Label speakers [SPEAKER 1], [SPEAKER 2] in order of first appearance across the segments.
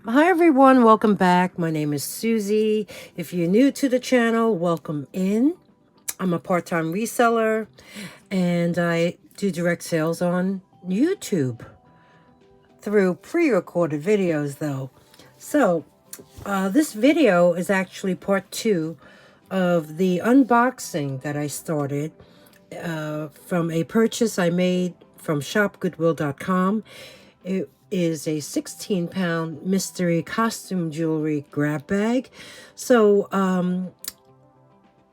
[SPEAKER 1] Hi everyone, welcome back. My name is Susie. If you're new to the channel, welcome in. I'm a part-time reseller and I do direct sales on YouTube through pre-recorded videos though. So this video is actually part 2 of the unboxing that I started from a purchase I made from Shopgoodwill.com. It is a 16-pound mystery costume jewelry grab bag. So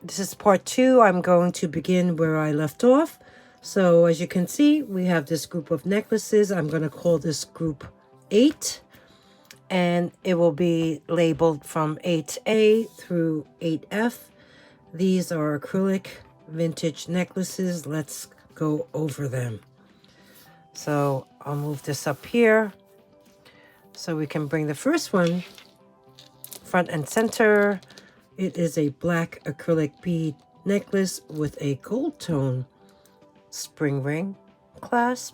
[SPEAKER 1] this is part 2. I'm going to begin where I left off. So as you can see, we have this group of necklaces. I'm going to call this group 8. And it will be labeled from 8A through 8F. These are acrylic vintage necklaces. Let's go over them. So I'll move this up here so we can bring the first one front and center. It is a black acrylic bead necklace with a gold tone spring ring clasp.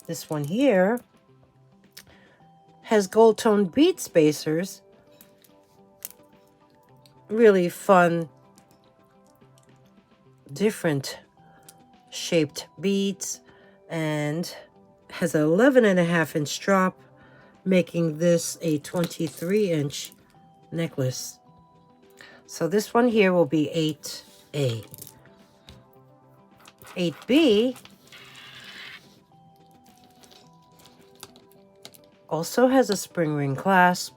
[SPEAKER 1] This one here has gold tone bead spacers. Really fun, different shaped beads, and has an 11.5-inch drop, making this a 23-inch necklace. So this one here will be 8A. 8B also has a spring ring clasp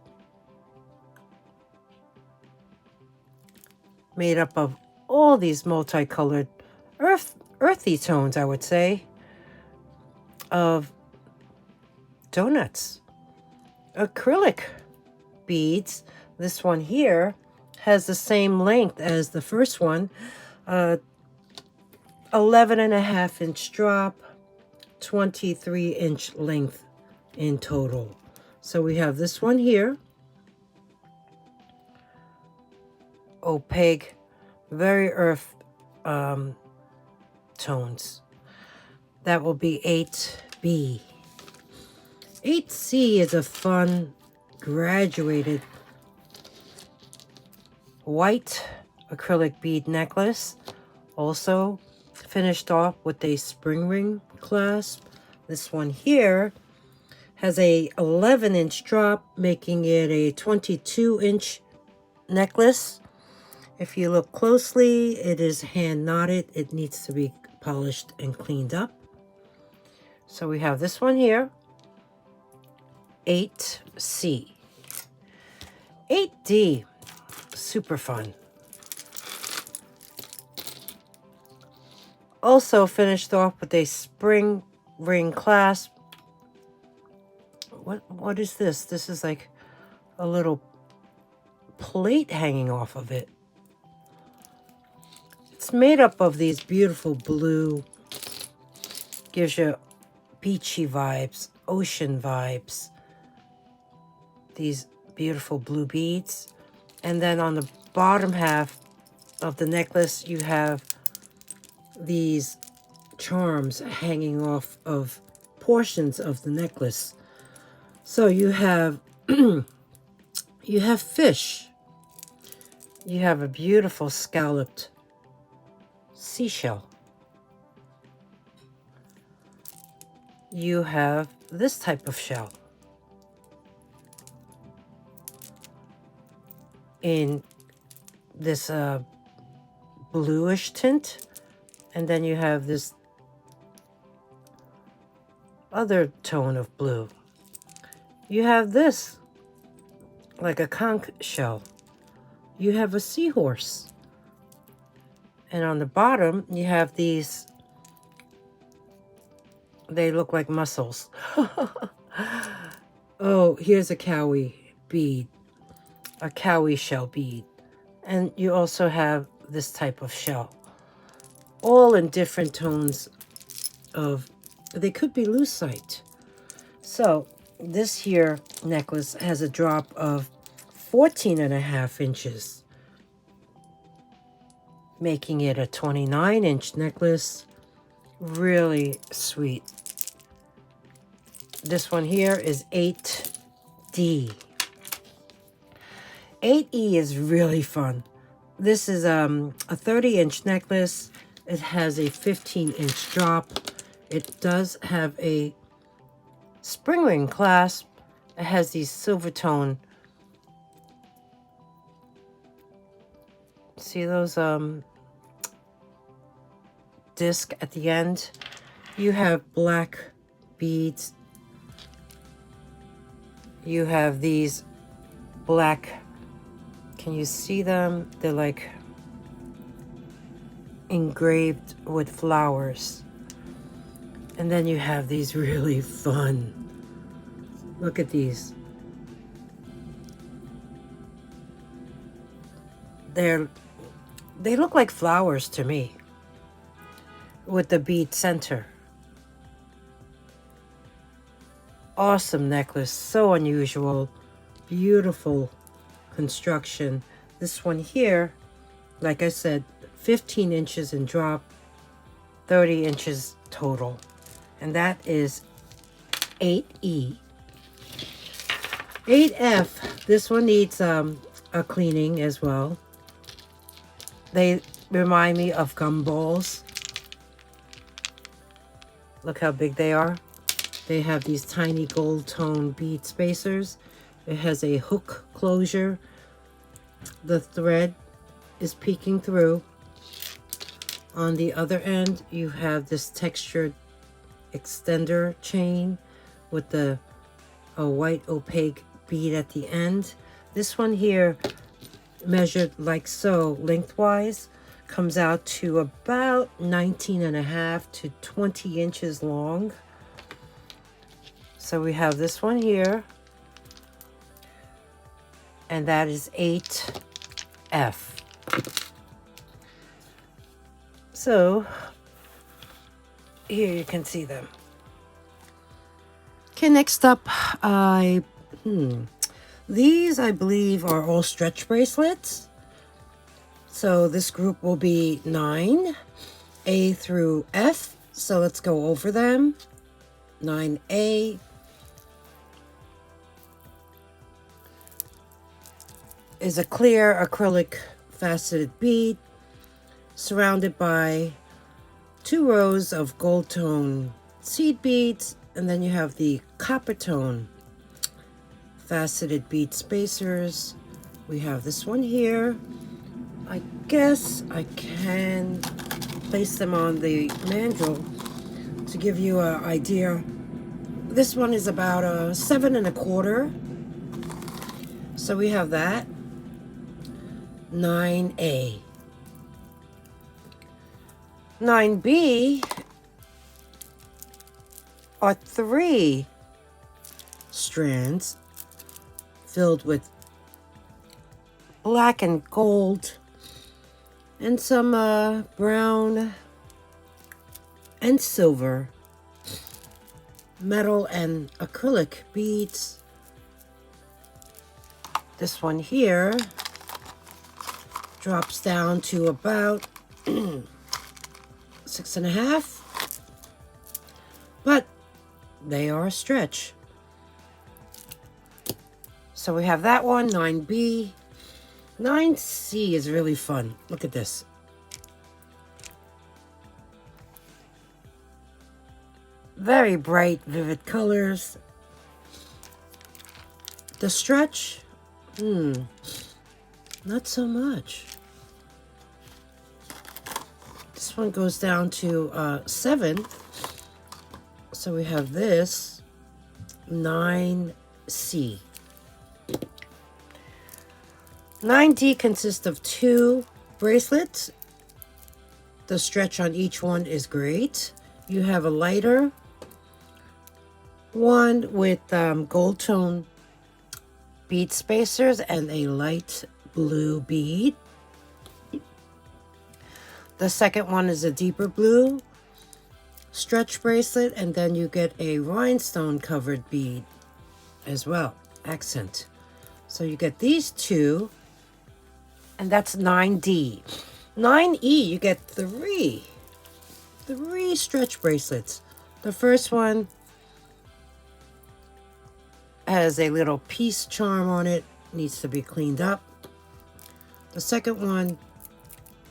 [SPEAKER 1] made up of all these multicolored earthy tones, I would say, of donuts. Acrylic beads. This one here has the same length as the first one. 11.5-inch drop, 23-inch length in total. So we have this one here. Opaque, very earth tones. That will be 8B. 8C is a fun graduated white acrylic bead necklace, also finished off with a spring ring clasp. This one here has a 11-inch drop, making it a 22-inch necklace. If you look closely, it is hand knotted. It needs to be polished and cleaned up. So we have this one here, 8C. 8D, super fun. Also finished off with a spring ring clasp. What is this? This is like a little plate hanging off of it. It's made up of these beautiful blue, gives you beachy vibes, ocean vibes. These beautiful blue beads. And then on the bottom half of the necklace, you have these charms hanging off of portions of the necklace. So you have you have fish. You have a beautiful scalloped seashell. You have this type of shell in this bluish tint, and then you have this other tone of blue. You have this like a conch shell. You have a seahorse, and on the bottom you have these, they look like mussels. Oh, here's a cowie bead, a cowie shell bead. And you also have this type of shell, all in different tones of, they could be lucite. So this here necklace has a drop of 14.5 inches, making it a 29-inch necklace. Really sweet. This one here is 8D. 8E is really fun. This is a 30-inch necklace. It has a 15-inch drop. It does have a spring ring clasp. It has these silver tone. See those disc at the end? You have black beads. You have these black, can you see them? They're like engraved with flowers. And then you have these really fun, look at these. They look like flowers to me with the bead center. Awesome necklace, so unusual, beautiful construction. This one here, like I said, 15 inches in drop, 30 inches total. And that is 8E. 8F, this one needs a cleaning as well. They remind me of gumballs. Look how big they are. They have these tiny gold tone bead spacers. It has a hook closure. The thread is peeking through. On the other end, you have this textured extender chain with a white opaque bead at the end. This one here, measured like so lengthwise, comes out to about 19.5 to 20 inches long. So we have this one here, and that is 8F. So here you can see them. Okay, next up, these I believe are all stretch bracelets. So this group will be 9, A through F. So let's go over them. 9A. Is a clear acrylic faceted bead surrounded by 2 rows of gold tone seed beads, and then you have the copper tone faceted bead spacers. We have this one here. I guess I can place them on the mandrel to give you an idea. This one is about 7 1/4. So we have that. 9A. 9B are 3 strands filled with black and gold and some brown and silver, metal and acrylic beads. This one here drops down to about 6.5, but they are a stretch. So we have that one, 9B. 9C is really fun. Look at this. Very bright, vivid colors. The stretch, not so much. This one goes down to 7. So we have this, 9C. 9D consists of 2 bracelets. The stretch on each one is great. You have a lighter one with gold tone bead spacers and a light blue bead. The second one is a deeper blue stretch bracelet, and then you get a rhinestone covered bead as well, accent. So you get these 2, and that's 9D. 9E, you get 3 stretch bracelets. The first one has a little piece charm on it, needs to be cleaned up. The second one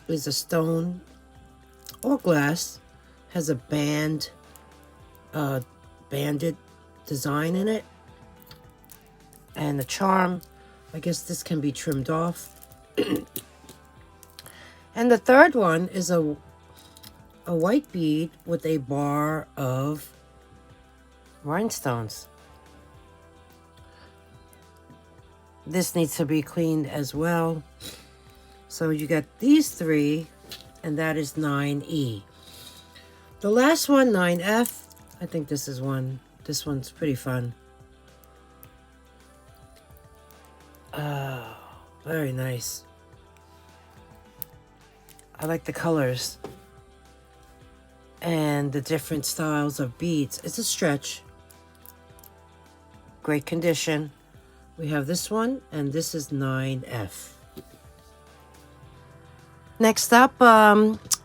[SPEAKER 1] is a stone or glass, has a banded design in it, and the charm, I guess this can be trimmed off. And the third one is a white bead with a bar of rhinestones. This needs to be cleaned as well. So you got these three, and that is 9E. The last one, 9F, I think this one's pretty fun. Oh, very nice. I like the colors and the different styles of beads. It's a stretch. Great condition. We have this one, and this is 9F. Next up,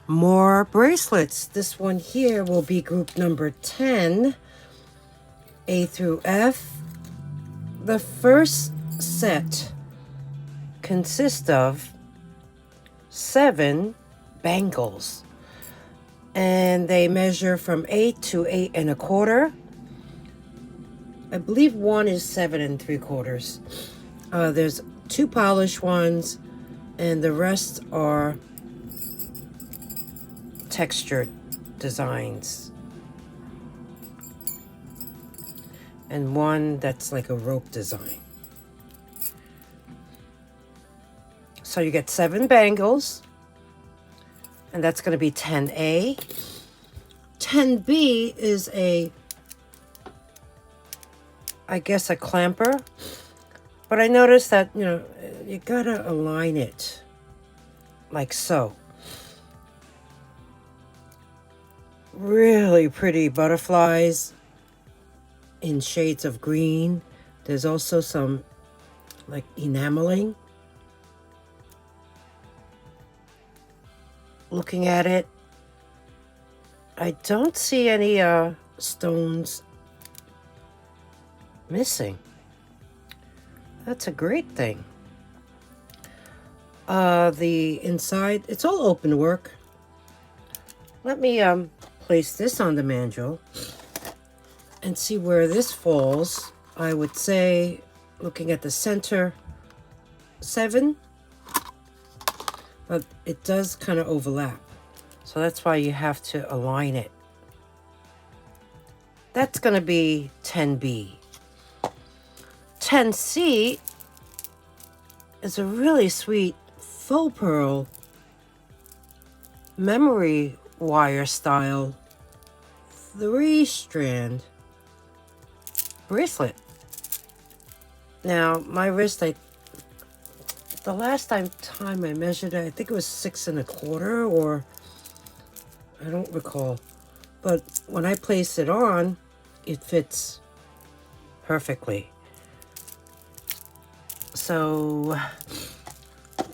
[SPEAKER 1] more bracelets. This one here will be group number 10, A through F. The first set consists of 7 bangles, and they measure from 8 to 8 1/4. I believe one is 7 3/4. There's 2 polished ones, and the rest are textured designs, and one that's like a rope design. So you get 7 bangles, and that's going to be 10A. 10B is I guess a clamper, but I noticed that, you gotta align it like so. Really pretty butterflies in shades of green. There's also some like enameling. Looking at it, I don't see any stones missing. That's a great thing. The inside, it's all open work. Let me place this on the mandrel and see where this falls. I would say, looking at the center, 7, but it does kind of overlap. So that's why you have to align it. That's going to be 10B. 10C is a really sweet faux pearl memory wire style 3-strand bracelet. Now my wrist, the last time I measured it, I think it was 6 1/4, or I don't recall, but when I place it on, it fits perfectly. So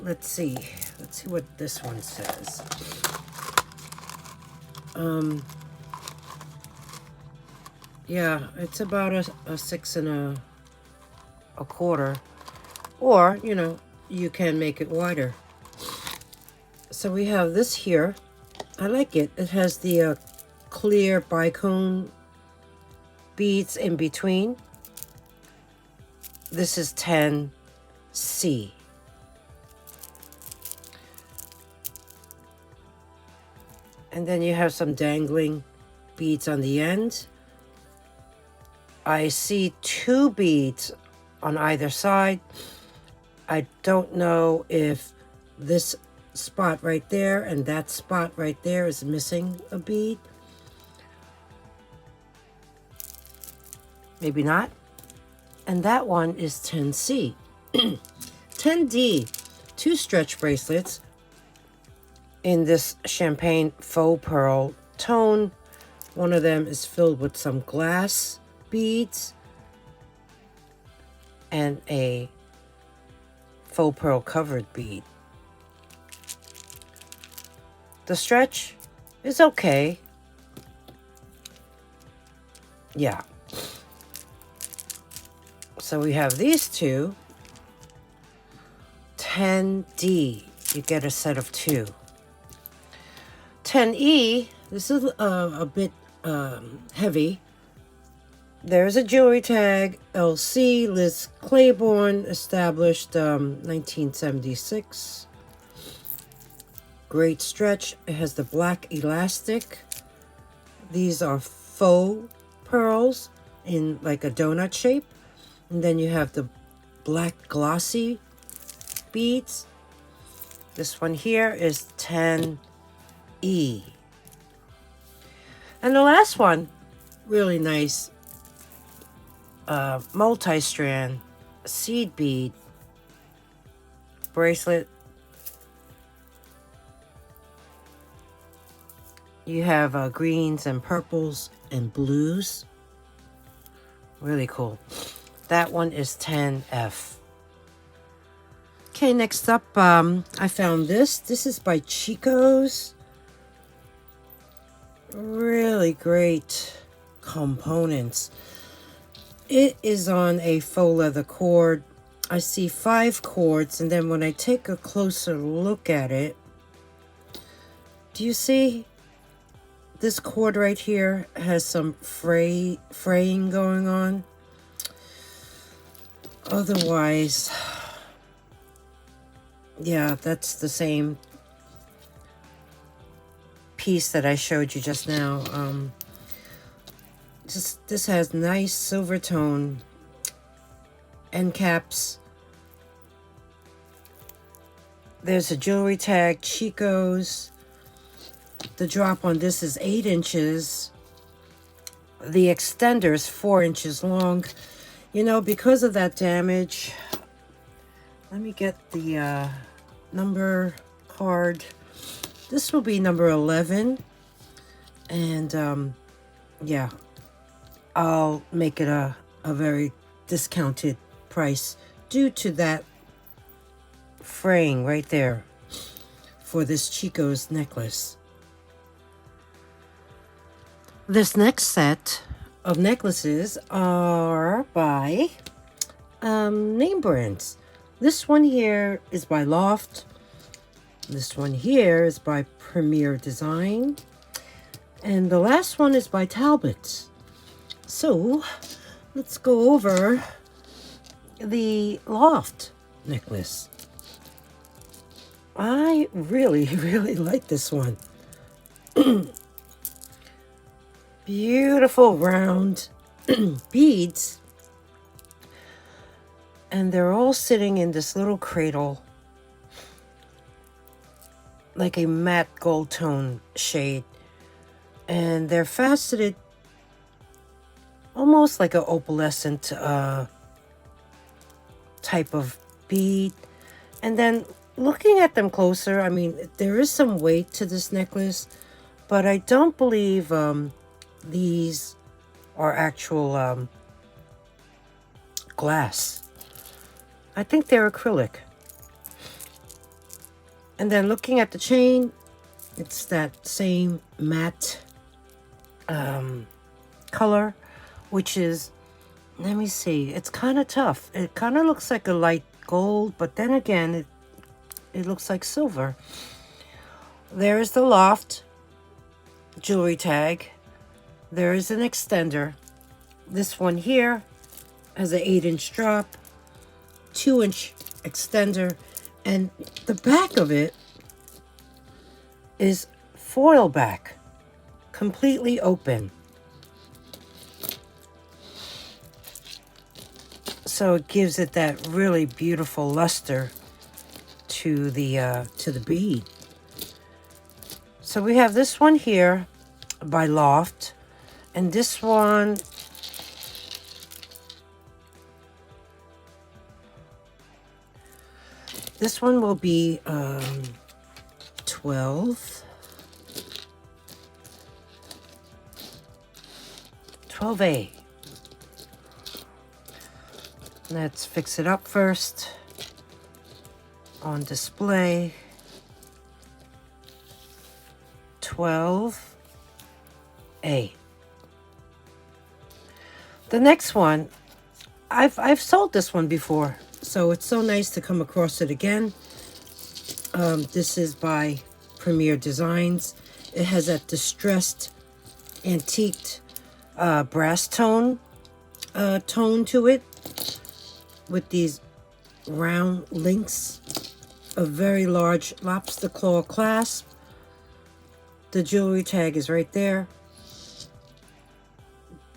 [SPEAKER 1] let's see what this one says. Yeah, it's about a 6 1/4, or you can make it wider. So we have this here. I like it. It has the clear bicone beads in between. This is 10C. And then you have some dangling beads on the end. I see 2 beads on either side. I don't know if this spot right there and that spot right there is missing a bead. Maybe not. And that one is 10C. 10D, 2 stretch bracelets in this champagne faux pearl tone. One of them is filled with some glass beads and a faux pearl covered bead. The stretch is okay. Yeah. So we have these two. 10D. You get a set of 2. 10E, this is a bit heavy. There's a jewelry tag, LC, Liz Claiborne, established 1976. Great stretch. It has the black elastic. These are faux pearls in like a donut shape. And then you have the black glossy beads. This one here is 10E. And the last one, really nice, multi-strand seed bead bracelet. You have greens and purples and blues. Really cool. That one is 10F. Okay, next up, I found this. This is by Chico's. Really great components. It is on a faux leather cord. I see 5 cords, and then when I take a closer look at it, do you see this cord right here has some fraying going on? Otherwise, yeah, that's the same piece that I showed you just now. This has nice silver tone end caps. There's a jewelry tag, Chico's. The drop on this is 8 inches. The extender is 4 inches long. You know, because of that damage, let me get the number card. This will be number 11. And yeah, I'll make it a very discounted price due to that fraying right there for this Chico's necklace. This next set of necklaces are by name brands. This one here is by Loft. This one here is by Premier Design. And the last one is by Talbot. So let's go over the Loft necklace. I really, really like this one. Beautiful round beads. And they're all sitting in this little cradle, like a matte gold tone shade. And they're faceted almost like an opalescent type of bead. And then looking at them closer, I mean, there is some weight to this necklace, but I don't believe these are actual glass. I think they're acrylic. And then looking at the chain, it's that same matte color, which is, let me see, it's kind of tough. It kind of looks like a light gold, but then again, it looks like silver. There is the Loft jewelry tag. There is an extender. This one here has an 8-inch drop, 2-inch extender, and the back of it is foil back, completely open. So it gives it that really beautiful luster to the bead. So we have this one here by Loft, and this one will be 12A. Let's fix it up first. On display, 12A. The next one I've sold this one before, so it's so nice to come across it again. This is by Premier Designs. It has that distressed, antiqued brass tone to it, with these round links, a very large lobster claw clasp. The jewelry tag is right there.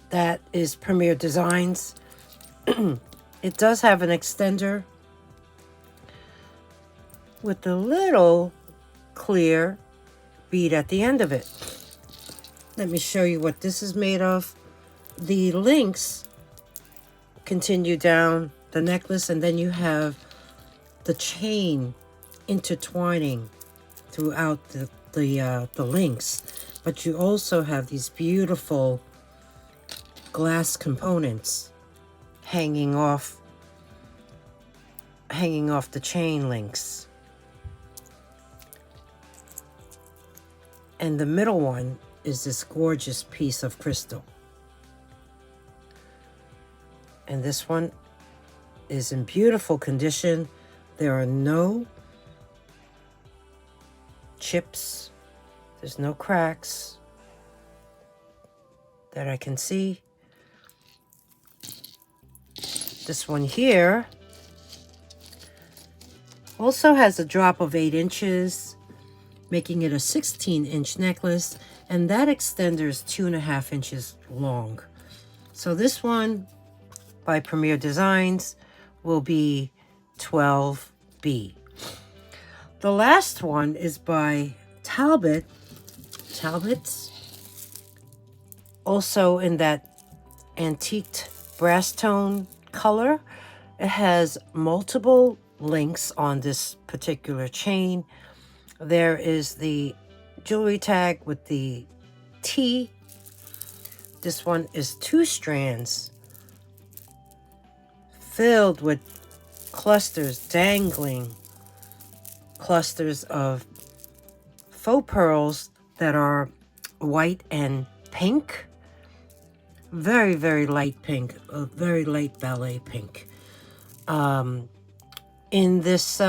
[SPEAKER 1] That is Premier Designs. It does have an extender with a little clear bead at the end of it. Let me show you what this is made of. The links continue down the necklace, and then you have the chain intertwining throughout the links. But you also have these beautiful glass components hanging off the chain links. And the middle one is this gorgeous piece of crystal. And this one is in beautiful condition. There are no chips. There's no cracks that I can see. This one here also has a drop of 8 inches, making it a 16-inch necklace, and that extender is 2.5 inches long. So this one by Premier Designs will be 12B. The last one is by Talbots, also in that antiqued brass tone color. It has multiple links on this particular chain. There is the jewelry tag with the T. This one is 2 strands filled with dangling clusters of faux pearls that are white and pink. Very, very light pink, a very light ballet pink. In this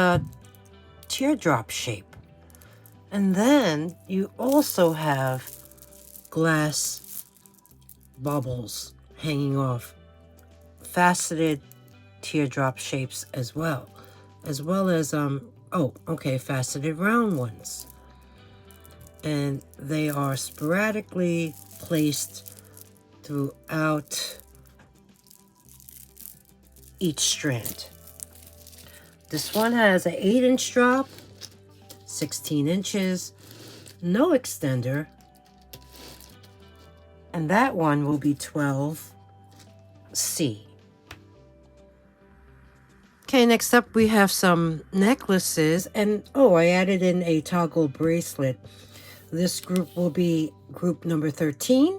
[SPEAKER 1] teardrop shape. And then you also have glass bubbles hanging off, faceted teardrop shapes as well as faceted round ones. And they are sporadically placed throughout each strand. This one has an 8-inch drop, 16 inches, no extender, and that one will be 12C. Okay, next up we have some necklaces, and I added in a toggle bracelet. This group will be group number 13,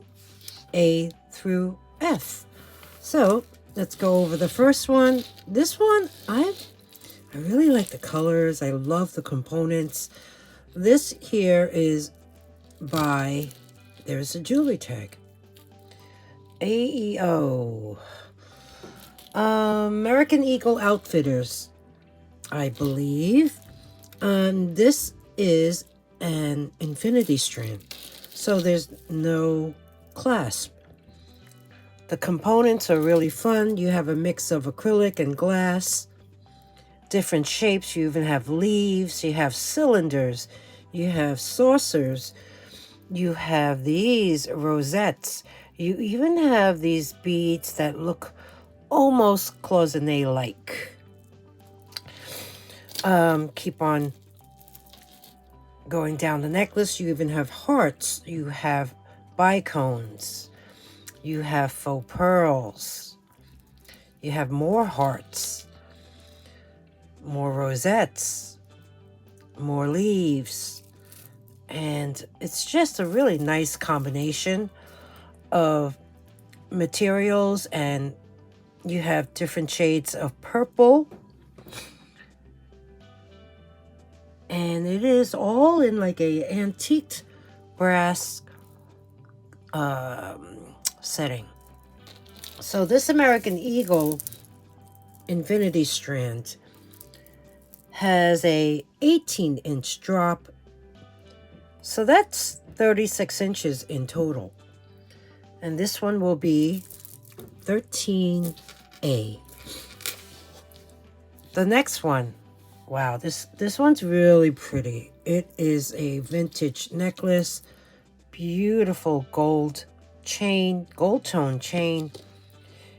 [SPEAKER 1] A through F. So let's go over the first one. This one, I really like the colors. I love the components. This here is by, there's a jewelry tag, AEO, American Eagle Outfitters, I believe. This is an infinity strand, so there's no clasp. The components are really fun. You have a mix of acrylic and glass, different shapes. You even have leaves, you have cylinders, you have saucers, you have these rosettes, you even have these beads that look almost cloisonne-like. Keep on going down the necklace. You even have hearts, you have bicones, you have faux pearls, you have more hearts, more rosettes, more leaves, and it's just a really nice combination of materials. And you have different shades of purple, and it is all in like a antiqued brass setting. So this American Eagle Infinity Strand has a 18-inch drop. So that's 36 inches in total. And this one will be 13A. The next one, wow, this one's really pretty. It is a vintage necklace, beautiful gold chain, gold tone chain.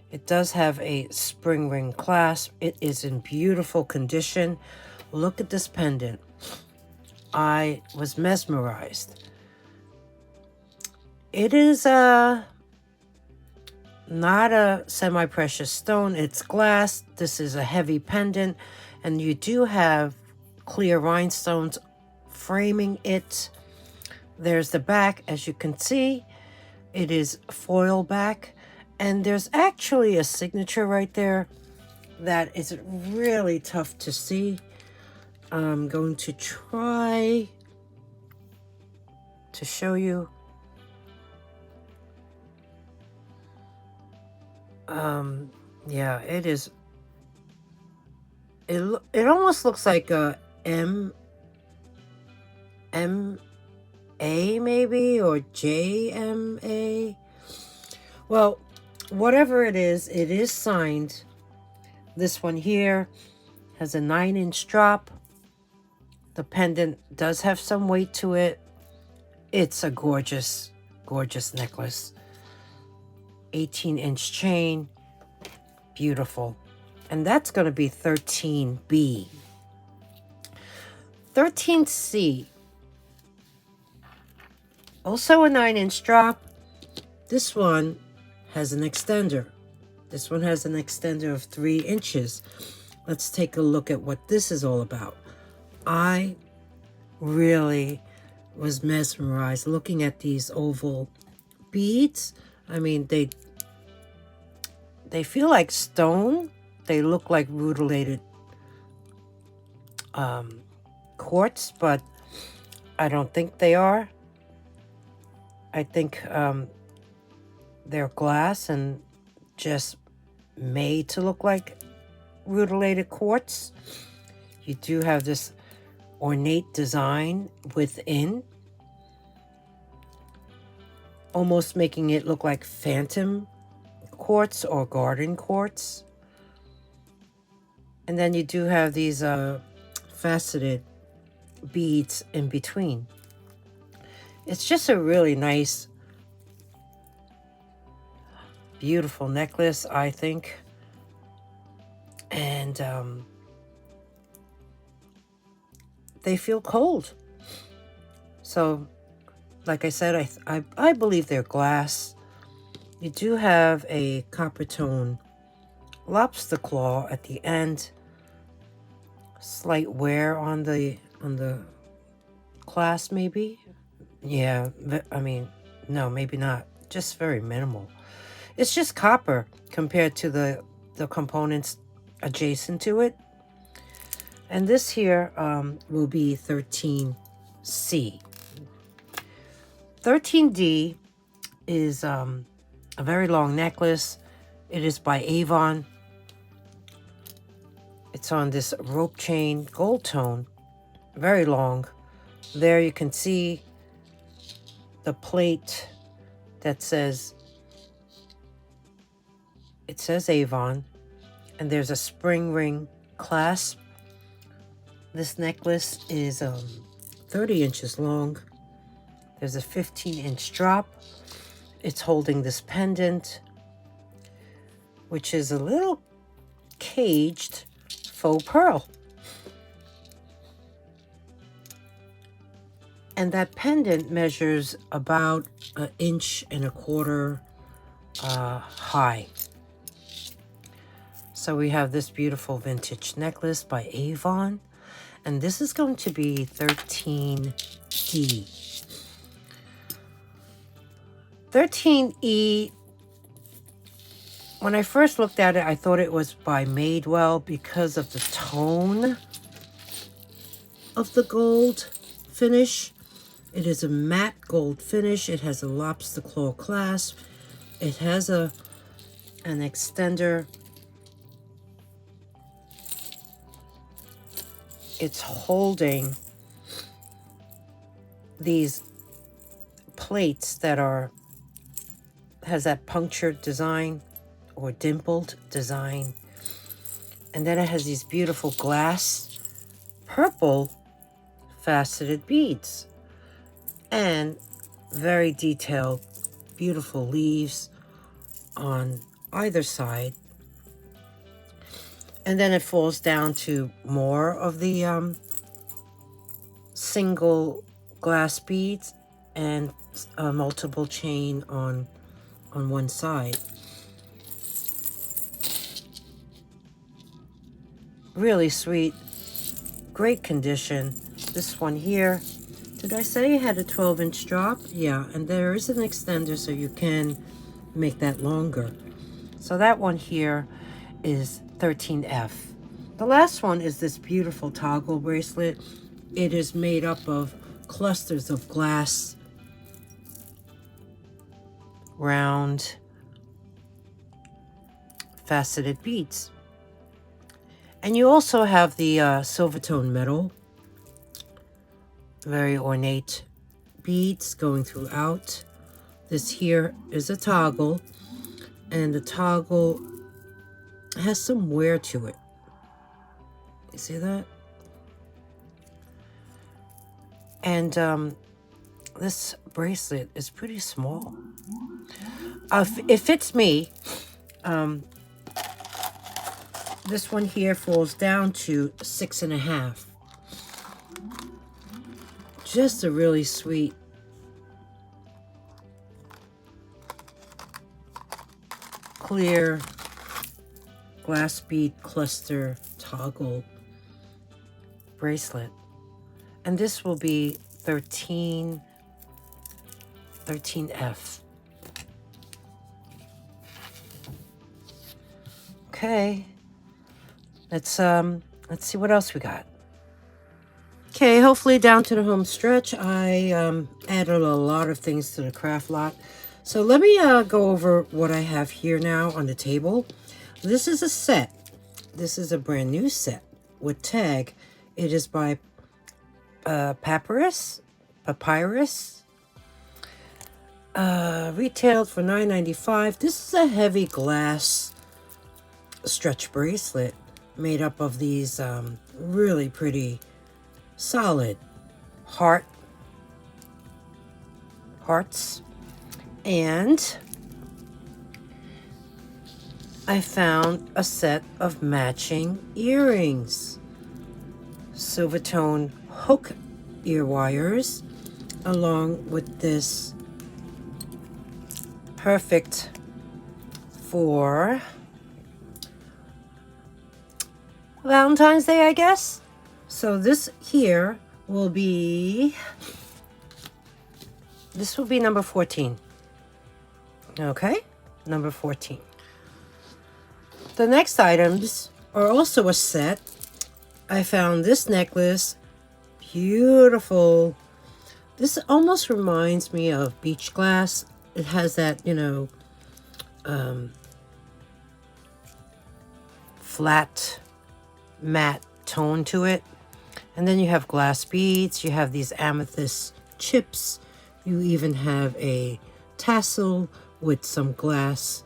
[SPEAKER 1] It does have a spring ring clasp. It is in beautiful condition. Look at this pendant. I was mesmerized. It is not a semi-precious stone. It's glass. This is a heavy pendant, and you do have clear rhinestones framing it. There's the back, as you can see. It is foil back, and there's actually a signature right there that is really tough to see. I'm going to try to show you. Yeah, it is. It almost looks like a A maybe, or JMA. Well, whatever it is signed. This one here has a 9-inch drop. The pendant does have some weight to it. It's a gorgeous, gorgeous necklace. 18-inch chain. Beautiful. And that's going to be 13B. 13C. Also a 9-inch drop. This one has an extender. This one has an extender of 3 inches. Let's take a look at what this is all about. I really was mesmerized looking at these oval beads. I mean, they feel like stone. They look like rutilated quartz, but I don't think they are. I think they're glass and just made to look like rutilated quartz. You do have this ornate design within, almost making it look like phantom quartz or garden quartz. And then you do have these faceted beads in between. It's just a really nice, beautiful necklace, I think. And they feel cold. So, like I said, I believe they're glass. You do have a copper tone lobster claw at the end. Slight wear on the clasp, maybe. Yeah, I mean, no, maybe not. Just very minimal. It's just copper compared to the components adjacent to it. And this here will be 13C. 13D is a very long necklace. It is by Avon. It's on this rope chain, gold tone, very long. There you can see the plate that says, it says Avon, and there's a spring ring clasp. This necklace is 30 inches long. There's a 15-inch drop. It's holding this pendant, which is a little caged faux pearl. And that pendant measures about 1.25 inches high. So we have this beautiful vintage necklace by Avon. And this is going to be 13D. 13E, when I first looked at it, I thought it was by Madewell because of the tone of the gold finish. It is a matte gold finish. It has a lobster claw clasp. It has a an extender. It's holding these plates that has that punctured design or dimpled design. And then it has these beautiful glass purple faceted beads and very detailed, beautiful leaves on either side. And then it falls down to more of the single glass beads and a multiple chain on one side. Really sweet, great condition. This one here, did I say it had a 12-inch drop? Yeah, and there is an extender so you can make that longer. So that one here is 13F. The last one is this beautiful toggle bracelet. It is made up of clusters of glass, round, faceted beads. And you also have the silver tone metal, very ornate beads going throughout. This here is a toggle, and the toggle has some wear to it. You see that? And this bracelet is pretty small. It fits me. This one here falls down to 6.5. Just a really sweet clear glass bead cluster toggle bracelet. And this will be 13F. Okay. Let's see what else we got. Okay, hopefully down to the home stretch, I added a lot of things to the craft lot. So let me go over what I have here now on the table. This is a set. This is a brand new set with tag. It is by Papyrus. Retailed for $9.95. This is a heavy glass stretch bracelet made up of these really pretty solid hearts. And I found a set of matching earrings. Silver tone hook ear wires along with this, perfect for Valentine's Day, I guess. So this here will be number 14. Okay, number 14. The next items are also a set. I found this necklace, beautiful. This almost reminds me of beach glass. It has that, flat, matte tone to it. And then you have glass beads. You have these amethyst chips. You even have a tassel with some glass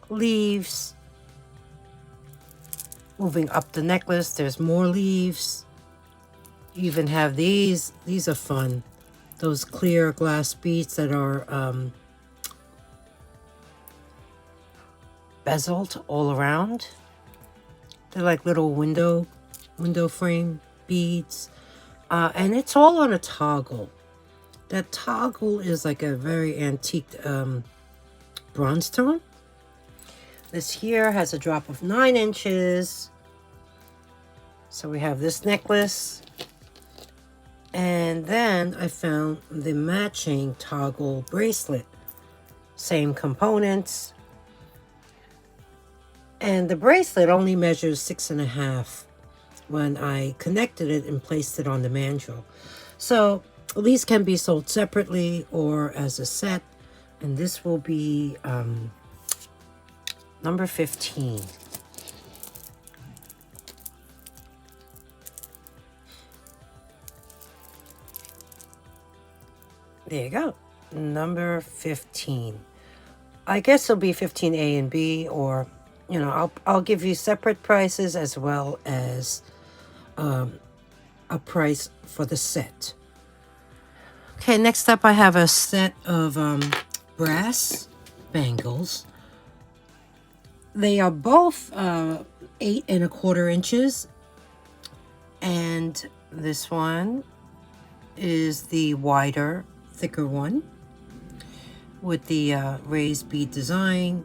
[SPEAKER 1] leaves. Moving up the necklace, there's more leaves. You even have these. These are fun. Those clear glass beads that are bezeled all around. They're like little window frame beads. And it's all on a toggle. That toggle is like a very antique bronze tone. This here has a drop of 9 inches. So we have this necklace. And then I found the matching toggle bracelet. Same components. And the bracelet only measures 6.5 when I connected it and placed it on the mandrel. So these can be sold separately or as a set. And this will be number 15. There you go. Number 15. I guess it'll be 15A and B, or, you know, I'll give you separate prices as well as a price for the set. Okay, next up I have a set of brass bangles. They are both 8 1/4 inches, and this one is the wider, thicker one with the raised bead design.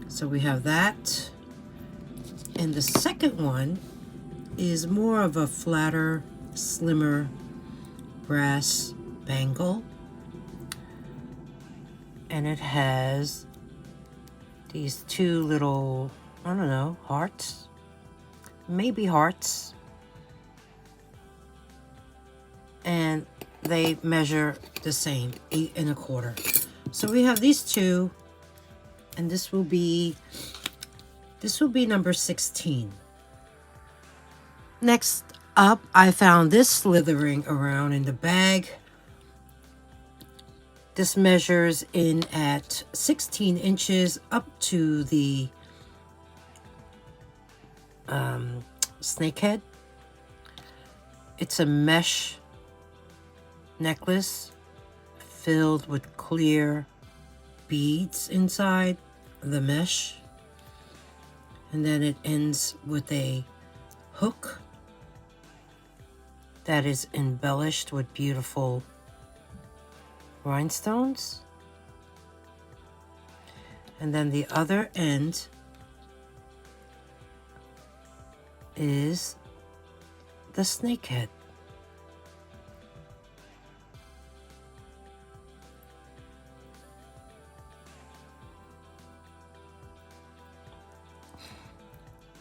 [SPEAKER 1] So we have that. And the second one is more of a flatter, slimmer brass bangle. And it has these two little, I don't know, hearts. Maybe hearts. And they measure the same, 8 1/4. So we have these two, and this will be number 16. Next up, I found this slithering around in the bag. This measures in at 16 inches up to the snake head. It's a mesh necklace filled with clear beads inside the mesh, and then it ends with a hook that is embellished with beautiful rhinestones, and then the other end is the snake head.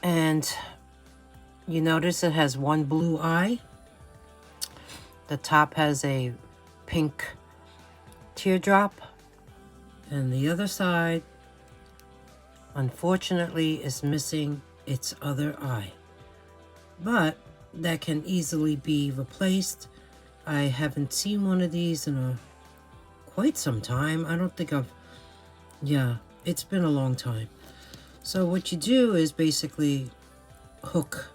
[SPEAKER 1] And you notice it has one blue eye. The top has a pink teardrop. And the other side, unfortunately, is missing its other eye. But that can easily be replaced. I haven't seen one of these in quite some time. I don't think it's been a long time. So what you do is basically hook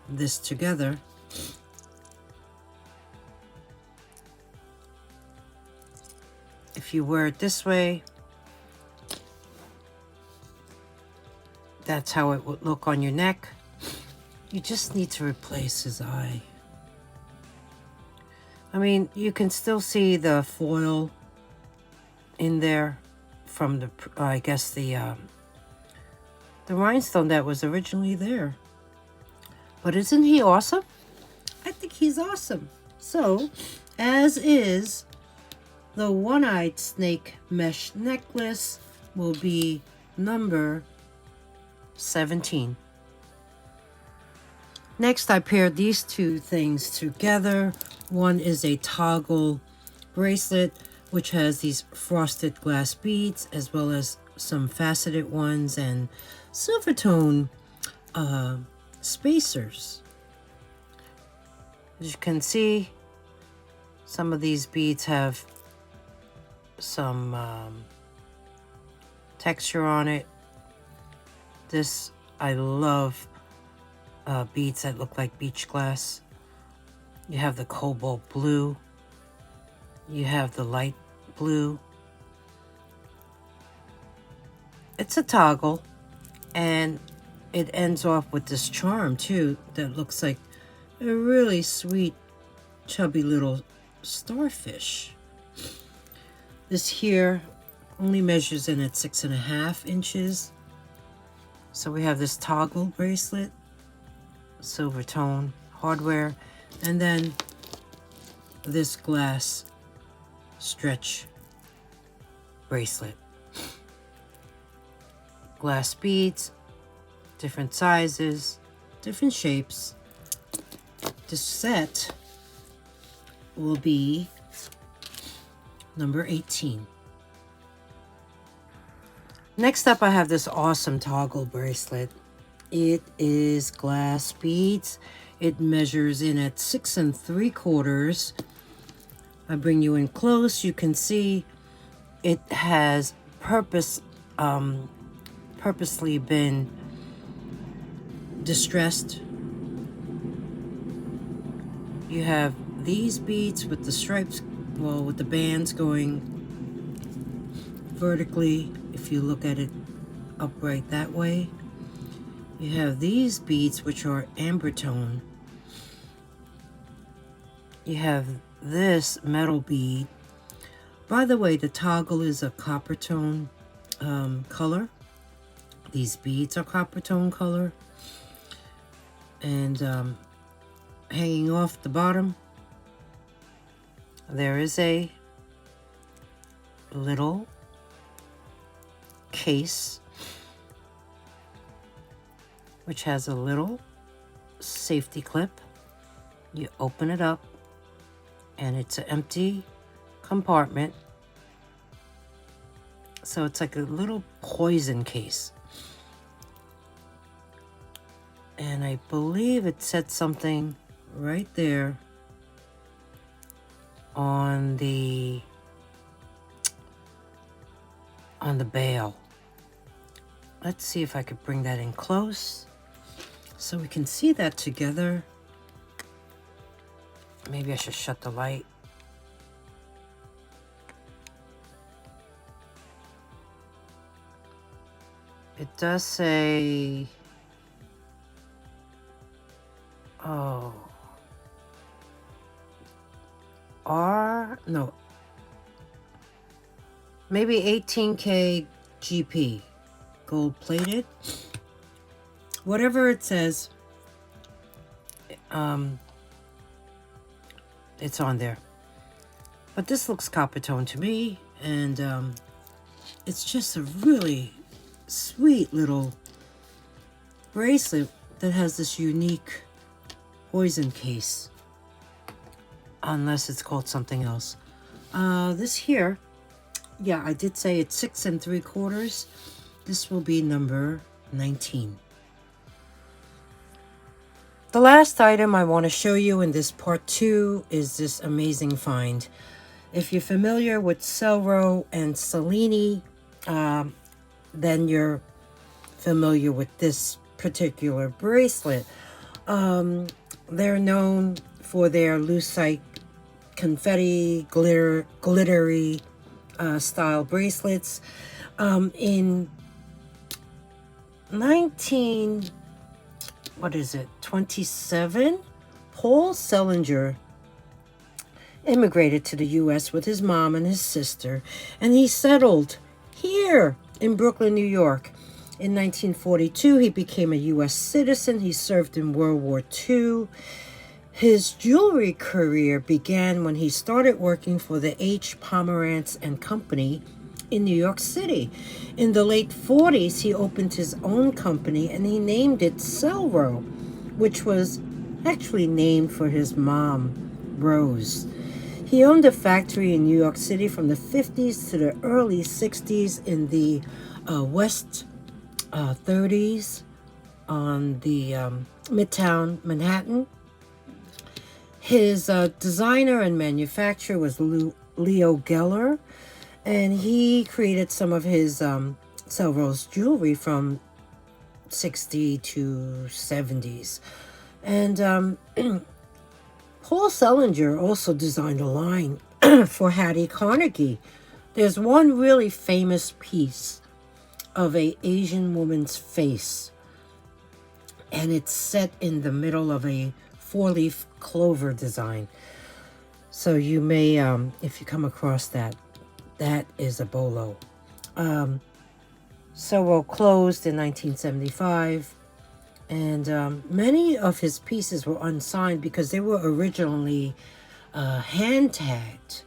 [SPEAKER 1] this together. If you wear it this way, that's how it would look on your neck. You just need to replace his eye. I mean, you can still see the foil in there from the, I guess the rhinestone that was originally there. But isn't he awesome? I think he's awesome. So, as is, the one-eyed snake mesh necklace will be number 17. Next, I paired these two things together. One is a toggle bracelet, which has these frosted glass beads, as well as some faceted ones and silver tone spacers. As you can see, some of these beads have some texture on it. This, I love beads that look like beach glass. You have the cobalt blue. You have the light blue. It's a toggle, and it ends off with this charm too that looks like a really sweet, chubby little starfish. This here only measures in at 6.5 inches. So we have this toggle bracelet, silver tone hardware, and then this glass stretch bracelet. Glass beads, different sizes, different shapes. This set will be number 18. Next up, I have this awesome toggle bracelet. It is glass beads. It measures in at 6 3/4. I bring you in close. You can see it has purposely been distressed. You have these beads with the stripes, well, with the bands going vertically. If you look at it upright that way, you have these beads which are amber tone. You have this metal bead. By the way, the toggle is a copper tone color. These beads are copper tone color. And hanging off the bottom, there is a little case which has a little safety clip. You open it up and it's an empty compartment. So it's like a little poison case. And I believe it said something right there on the bail. Let's see if I could bring that in close so we can see that together. Maybe I should shut the light. It does say, oh, maybe 18K GP, gold plated. Whatever it says, it's on there. But this looks copper tone to me, and it's just a really sweet little bracelet that has this unique poison case, unless it's called something else. This here, yeah, I did say it's 6 3/4. This will be number 19. The last item I want to show you in this part 2 is this amazing find. If you're familiar with Selro and Cellini, then you're familiar with this particular bracelet. They're known for their lucite confetti glittery style bracelets. In 27, Paul Sellinger immigrated to the U.S. with his mom and his sister, and he settled here in Brooklyn, New York. In 1942, he became a U.S. citizen. He served in World War II. His jewelry career began when he started working for the H. Pomerantz and Company in New York City. In the late 40s, he opened his own company and he named it Selro, which was actually named for his mom, Rose. He owned a factory in New York City from the 50s to the early 60s in the West 30s on the Midtown Manhattan. His designer and manufacturer was Leo Geller, and he created some of his Selro's jewelry from 60s to 70s. And Paul Sellinger also designed a line for Hattie Carnegie. There's one really famous piece of an Asian woman's face, and it's set in the middle of a 4-leaf clover design. So you may, if you come across that, that is a bolo. Selro closed in 1975, and many of his pieces were unsigned because they were originally hand tagged.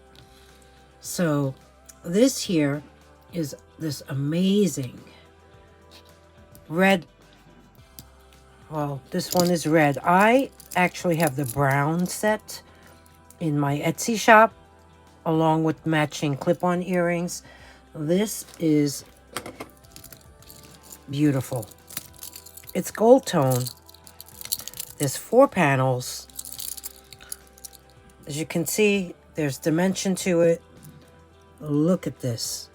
[SPEAKER 1] So this here is this amazing red. Well, this one is red. I actually have the brown set in my Etsy shop, along with matching clip-on earrings. This is beautiful. It's gold tone. There's 4 panels. As you can see, there's dimension to it. Look at this.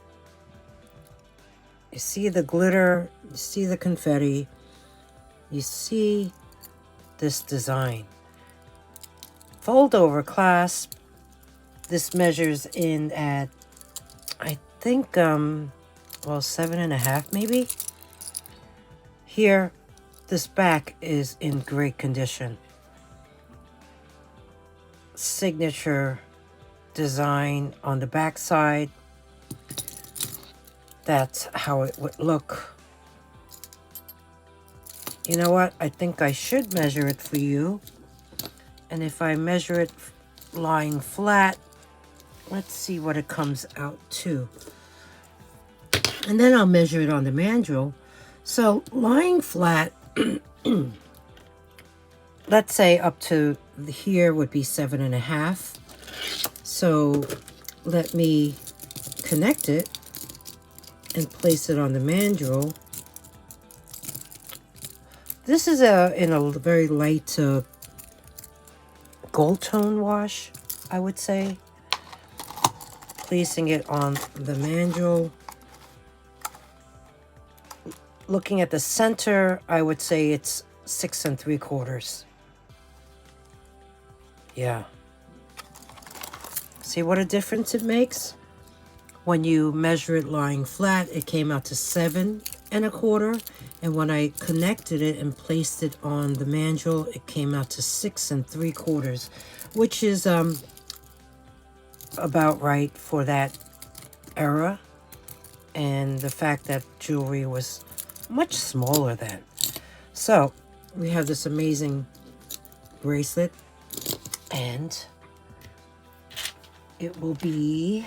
[SPEAKER 1] You see the glitter, you see the confetti, you see this design. Fold over clasp. This measures in at, I think, well, 7.5 maybe. Here, this back is in great condition. Signature design on the back side. That's how it would look. You know what? I think I should measure it for you. And if I measure it lying flat, let's see what it comes out to. And then I'll measure it on the mandrel. So lying flat, let's say up to here would be 7.5. So let me connect it and place it on the mandrel. This is in a very light gold tone wash, I would say. Placing it on the mandrel. Looking at the center, I would say it's 6 3/4. Yeah. See what a difference it makes? When you measure it lying flat, it came out to 7 1/4. And when I connected it and placed it on the mandrel, it came out to 6 3/4, which is about right for that era. And the fact that jewelry was much smaller then. So we have this amazing bracelet, and it will be,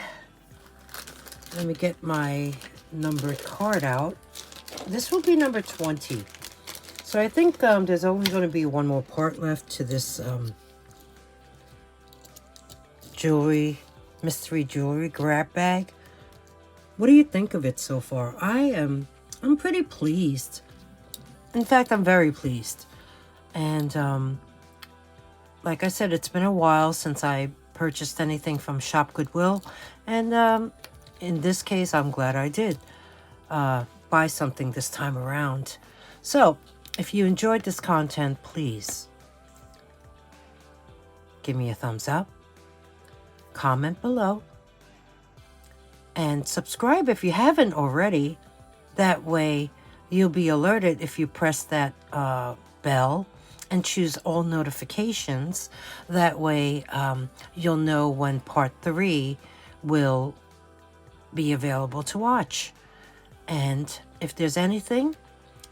[SPEAKER 1] let me get my numbered card out. This will be number 20. So I think there's only going to be one more part left to this jewelry, mystery jewelry grab bag. What do you think of it so far? I'm pretty pleased. In fact, I'm very pleased. And like I said, it's been a while since I purchased anything from Shopgoodwill. And in this case, I'm glad I did buy something this time around. So, if you enjoyed this content, please give me a thumbs up, comment below, and subscribe if you haven't already. That way, you'll be alerted if you press that bell and choose all notifications. That way, you'll know when part 3 will be available to watch. And if there's anything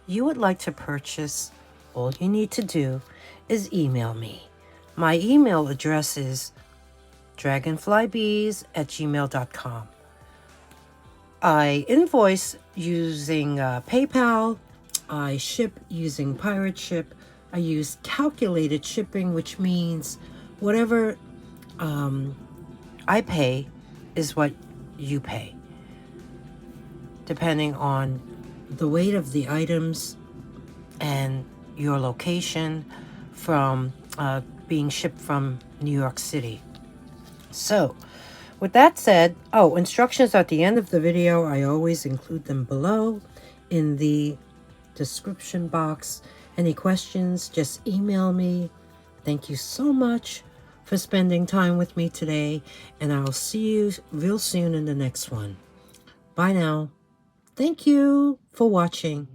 [SPEAKER 1] you would like to purchase, all you need to do is email me. My email address is dragonflybeez@gmail.com. I invoice using PayPal. I ship using PirateShip. I use calculated shipping, which means whatever I pay is what you pay, depending on the weight of the items and your location from being shipped from New York City. So, with that said, instructions at the end of the video, I always include them below in the description box. Any questions, just email me. Thank you so much for spending time with me today, and I'll see you real soon in the next one. Bye now. Thank you for watching.